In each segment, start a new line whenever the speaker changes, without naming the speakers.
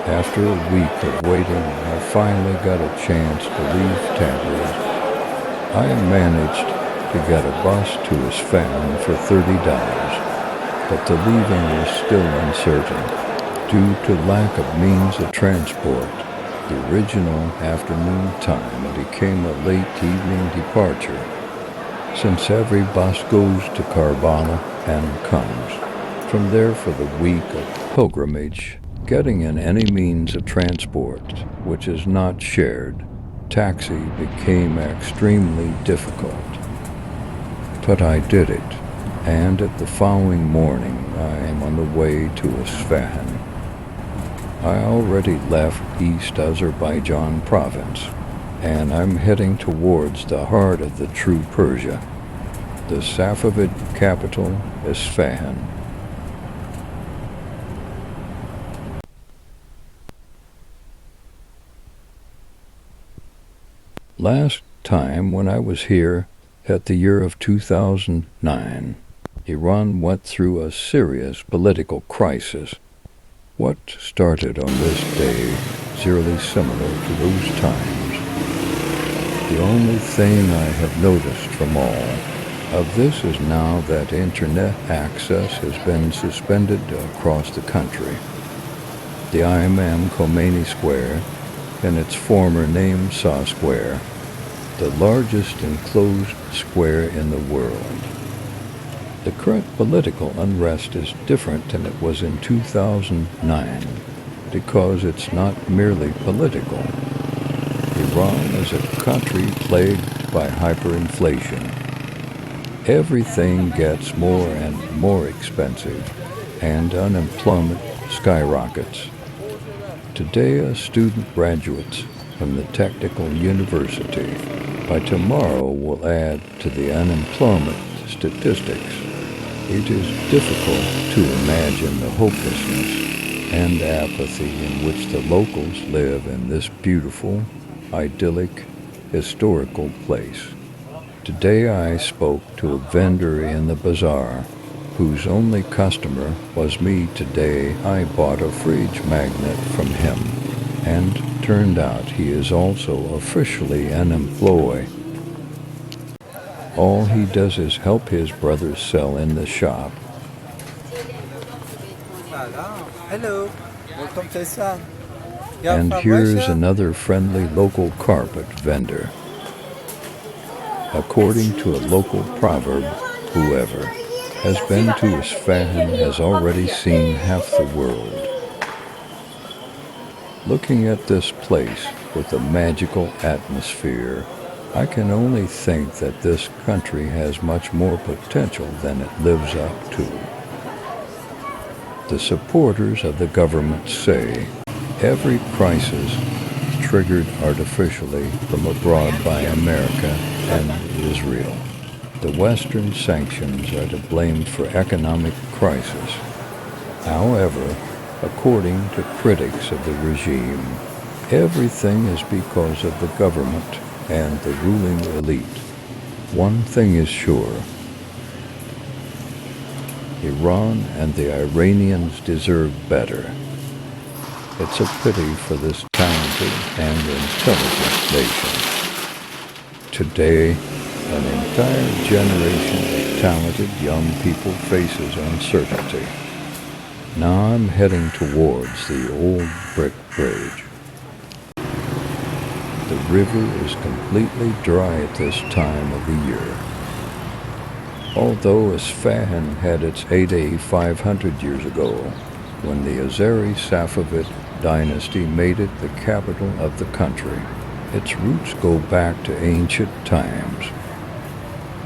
After a week of waiting, I finally got a chance to leave Tabriz. I managed to get a bus to Isfahan for $30, but the leaving was still uncertain due to lack of means of transport. The original afternoon time became a late evening departure, since every bus goes to Karbala and comes from there for the week of pilgrimage. Getting in any means of transport which is not shared, taxi, became extremely difficult. But I did it, and at the following morning I am on the way to Isfahan. I already left East Azerbaijan province, and I'm heading towards the heart of the true Persia, the Safavid capital, Isfahan. Last time when I was here, at the year of 2009, Iran went through a serious political crisis. What started on this day is eerily similar to those times. The only thing I have noticed from all of this is now that internet access has been suspended across the country. The Imam Khomeini Square, in its former name Shah Square, the largest enclosed square in the world. The current political unrest is different than it was in 2009 because it's not merely political. Iran is a country plagued by hyperinflation. Everything gets more and more expensive, and unemployment skyrockets. Today, a student graduates from the technical university. By tomorrow will add to the unemployment statistics. It is difficult to imagine the hopelessness and apathy in which the locals live in this beautiful, idyllic, historical place. Today I spoke to a vendor in the bazaar whose only customer was me. Today I bought a fridge magnet from him, and turned out he is also officially unemployed. All he does is help his brothers sell in the shop.
Hello, welcome to Isfahan.
And here's another friendly local carpet vendor. According to a local proverb, whoever has been to Isfahan has already seen half the world. Looking at this place with a magical atmosphere, I can only think that this country has much more potential than it lives up to. The supporters of the government say every crisis is triggered artificially from abroad by America and Israel. The Western sanctions are to blame for economic crisis. However, according to critics of the regime, everything is because of the government and the ruling elite. One thing is sure: Iran and the Iranians deserve better. It's a pity for this talented and intelligent nation. Today, an entire generation of talented young people faces uncertainty. Now I'm heading towards the old brick bridge. The river is completely dry at this time of the year. Although Isfahan had its heyday 500 years ago, when the Azeri Safavid dynasty made it the capital of the country, its roots go back to ancient times,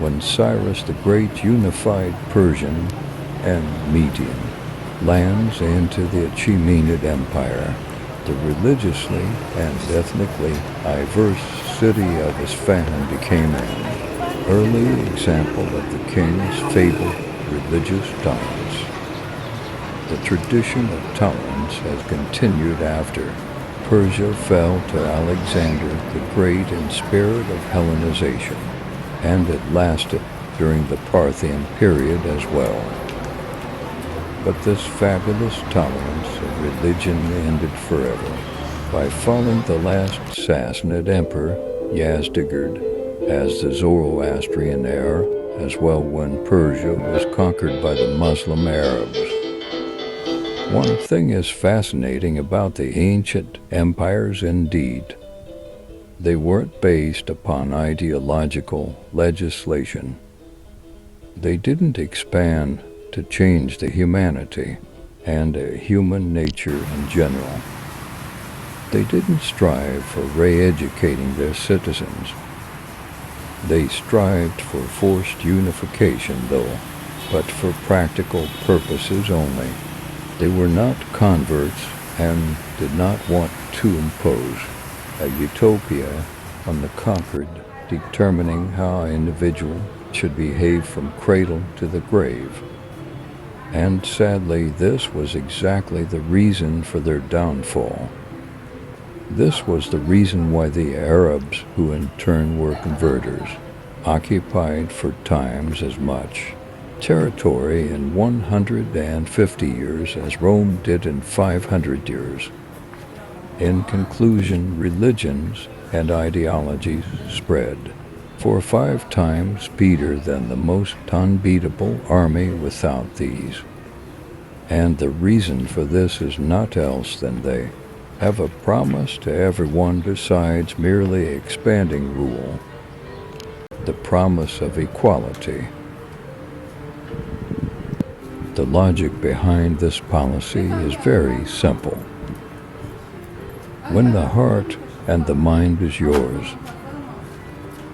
when Cyrus the Great unified Persian and Median lands into the Achaemenid Empire. The religiously and ethnically diverse city of Isfahan became an early example of the king's fabled religious tolerance. The tradition of tolerance has continued after Persia fell to Alexander the Great in spirit of Hellenization, and it lasted during the Parthian period as well. But this fabulous tolerance of religion ended forever by falling the last Sassanid emperor, Yazdegerd, as the Zoroastrian era, as well when Persia was conquered by the Muslim Arabs. One thing is fascinating about the ancient empires indeed. They weren't based upon ideological legislation. They didn't expand to change the humanity and human nature in general. They didn't strive for re-educating their citizens. They strived for forced unification, though, but for practical purposes only. They were not converts and did not want to impose a utopia on the conquered, determining how an individual should behave from cradle to the grave. And sadly, this was exactly the reason for their downfall. This was the reason why the Arabs, who in turn were converters, occupied for times as much territory in 150 years as Rome did in 500 years. In conclusion, religions and ideologies spread for 5 times speedier than the most unbeatable army without these. And the reason for this is not else than they have a promise to everyone besides merely expanding rule, the promise of equality. The logic behind this policy is very simple. When the heart and the mind is yours,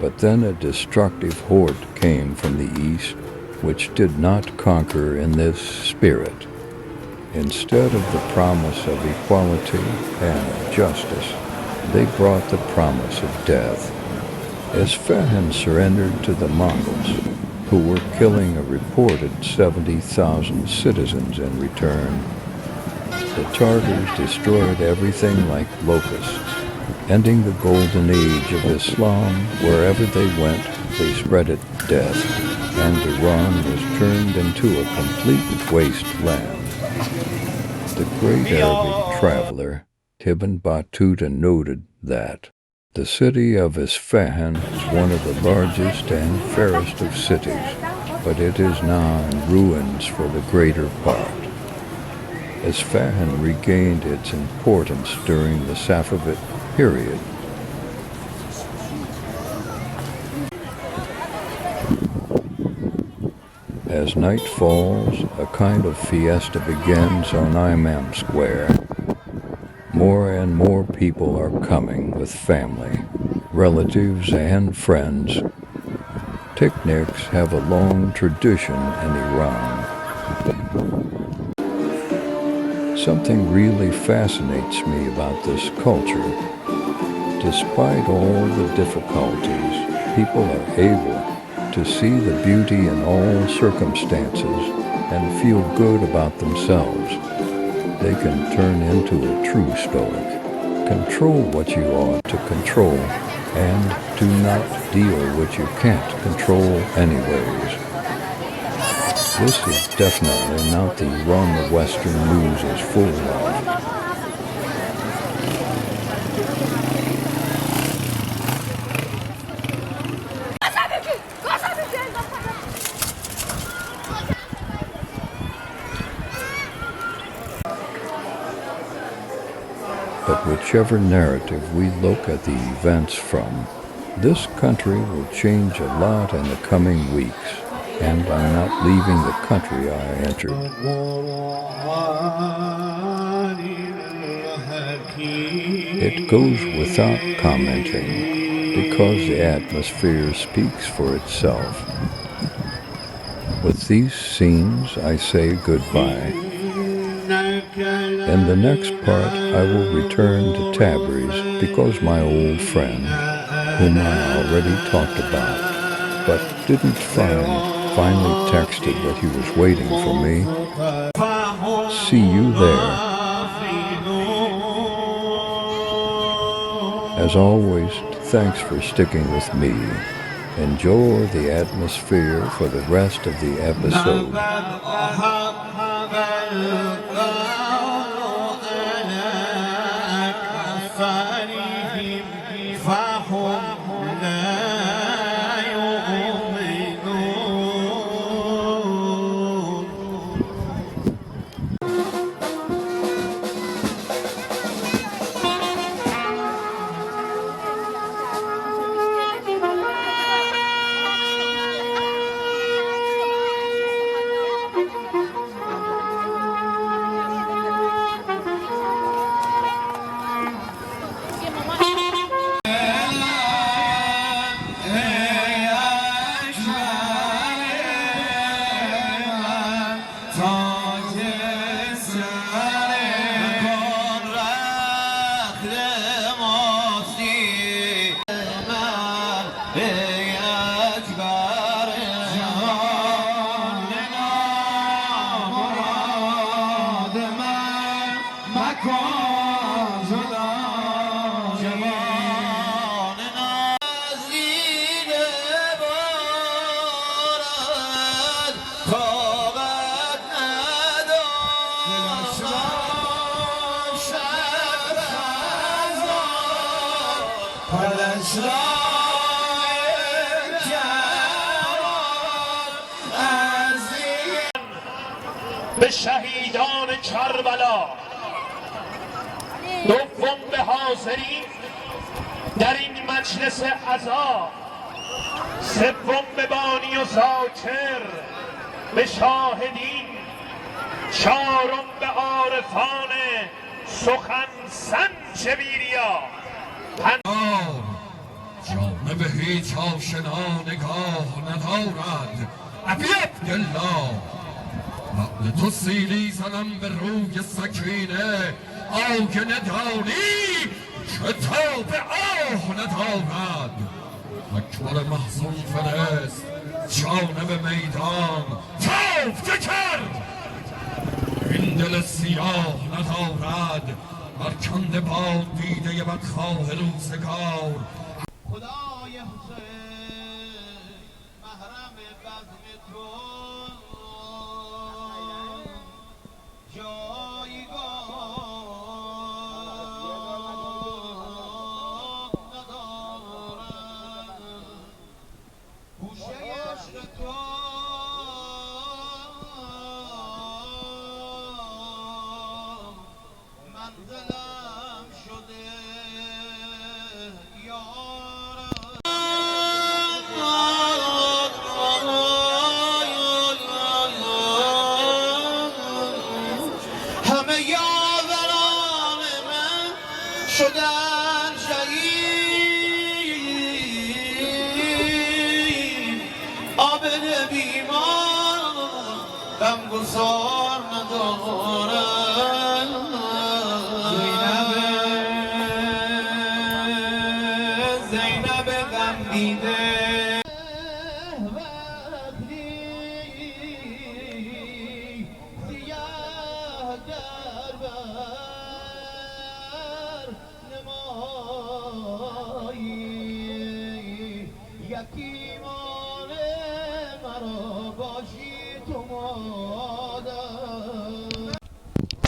but then a destructive horde came from the east which did not conquer in this spirit. Instead of the promise of equality and justice, they brought the promise of death. Isfahan surrendered to the Mongols, who were killing a reported 70,000 citizens in return. The Tartars destroyed everything like locusts, ending the golden age of Islam. Wherever they went, they spread it death, and Iran was turned into a complete wasteland. The great Arabic traveler Ibn Battuta noted that the city of Isfahan is one of the largest and fairest of cities, but it is now in ruins for the greater part. Isfahan regained its importance during the Safavid period. As night falls, a kind of fiesta begins on Imam Square. More and more people are coming with family, relatives, and friends. Picnics have a long tradition in Iran. Something really fascinates me about this culture. Despite all the difficulties, people are able to see the beauty in all circumstances and feel good about themselves. They can turn into a true Stoic, control what you ought to control, and do not deal what you can't control anyways. This is definitely not the Iran the Western news is full of. But whichever narrative we look at the events from, this country will change a lot in the coming weeks, and I'm not leaving the country I entered. It goes without commenting, because the atmosphere speaks for itself. With these scenes, I say goodbye. In the next part, I will return to Tabriz because my old friend, whom I already talked about, but didn't finally texted that he was waiting for me. See you there. As always, thanks for sticking with me. Enjoy the atmosphere for the rest of the episode.
به شهیدان کربلا، دوم به حاضرین در این مجلس عزا، سوم به بانی و ذاکر، به شاهدین، چهارم به عارفان سخن سنج بیریا،
جانب هیچ آشنا نگاه ندارد. ابی عبدالله، عقل تو سیلی زنم به روی سکینه، آگه ندانی کتاب آه ندارد. اکبر محزون فرست جانب میدان، تافته کرد این دل سیاه ندارد. برکنده باد دیده بدخواه روزگار.
خدای حسین محرم بزم تو جایگاه ندارد. گوشه عشق تو منزلم شده یار. همه یاوران من شدن شهید، عابد بیمار غمگسار ندارد. زینب غم دیده یکیمان مرا باشی تو مادر.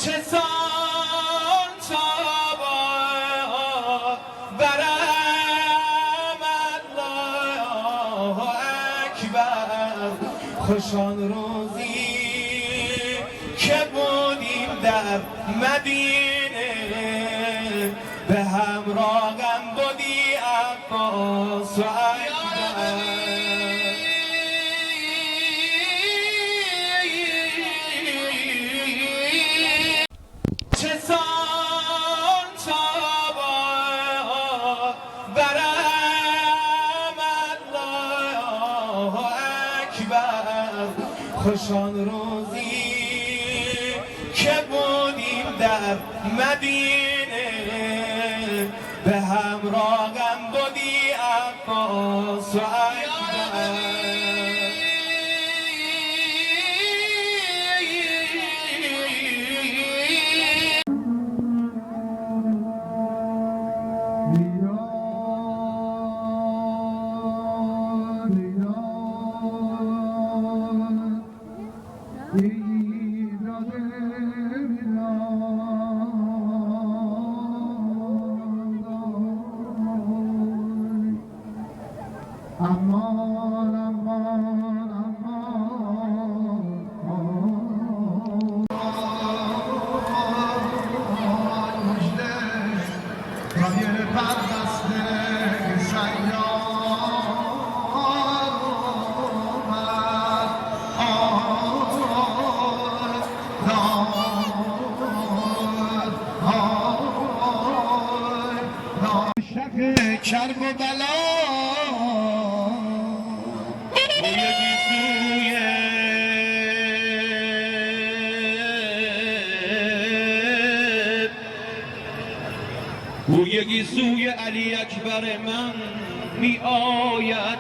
چه سان چابا برم الله اکبر. خوشان روزی که بودیم در مدینه، به همراهم بودی عباس و اکبر. چه سان چابا برم الله اکبر. خوشان روزی که بودیم در مدینه، به همراهم بودی عباس و اکبر. امان امان امان مجده رایر پردسته سیار اومد شک کرب و بلا
بوی گیسوی علی اکبر من می آید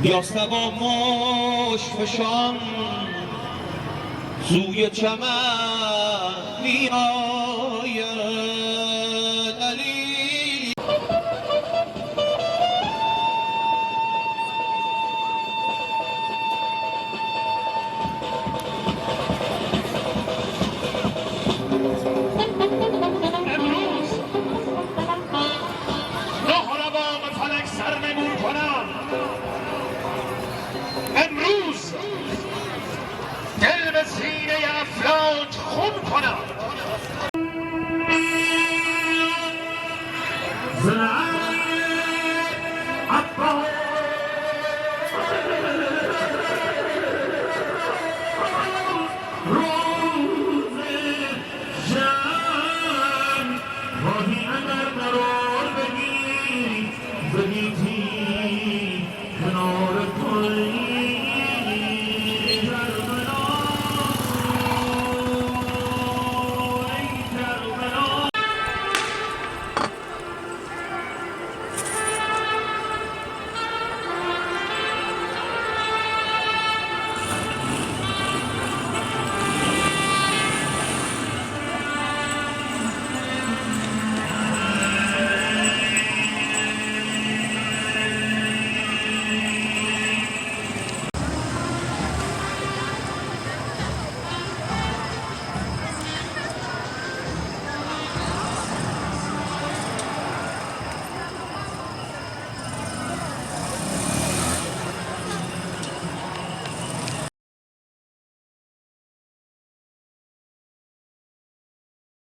یاسته با مشت فشان سوی چمن می آید علی
امروز دل به سینه افلاک خون کنم